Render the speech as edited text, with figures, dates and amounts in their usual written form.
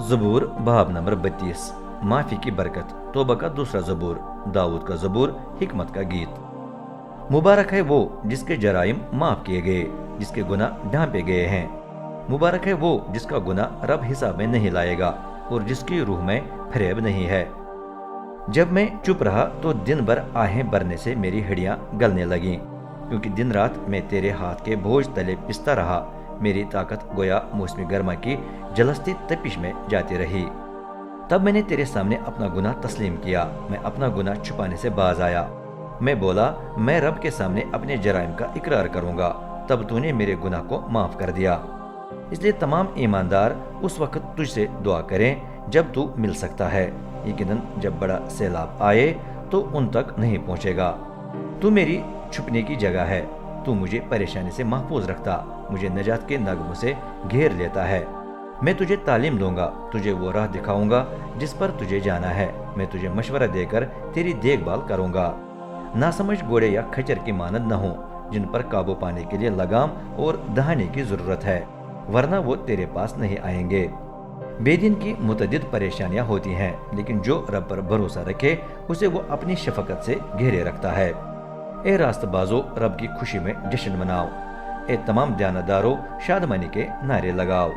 ज़बूर बाब नंबर 32। माफ़ी की बरकत। तौबा का दूसरा ज़बूर। दाऊद का ज़बूर। हिकमत का गीत। मुबारक है वो जिसके जराइम माफ़ किए गए, जिसके गुनाह ढांपे गए हैं। मुबारक है वो जिसका गुनाह रब हिसाब में नहीं लाएगा और जिसकी रूह में फरेब नहीं है। जब मैं चुप रहा तो दिन भर आहें भरने से मेरी हड्डियां गलने लगीं, क्योंकि दिन रात मैं तेरे हाथ के बोझ तले पिसता रहा। मेरी ताकत गोया मौसमी गर्मा की जलस्ती तपिश में जाती रही। तब मैंने तेरे सामने अपना गुनाह तस्लीम किया, मैं अपना गुनाह छुपाने से बाज आया। मैं बोला, मैं रब के सामने अपने जराइम का इकरार करूंगा। तब तूने मेरे गुनाह को माफ कर दिया। इसलिए तमाम ईमानदार उस वक्त तुझसे दुआ करें जब तू मिल सकता है। यकीनन जब बड़ा सैलाब आए तो उन तक नहीं पहुंचेगा। तू मेरी छुपने की जगह है। तू मुझे परेशानी से महफूज रखता, मुझे नजात के नगमों से घेर लेता है। मैं तुझे तालीम दूंगा, तुझे वो राह दिखाऊंगा जिस पर तुझे जाना है। मैं तुझे मशवरा देकर तेरी देखभाल करूंगा। नासमझ घोड़े या खच्चर की मानद न हो, जिन पर काबू पाने के लिए लगाम और दहाने की जरूरत है, वरना वो तेरे पास नहीं आएंगे। बेदीन की मुतअद्दिद परेशानियां होती हैं, लेकिन जो रब पर भरोसा रखे उसे वो अपनी शफकत से घेरे रखता है। ए रास्तबाजो, रब की खुशी में जश्न मनाओ। ए तमाम दयानतदारों, शादमानी के नारे लगाओ।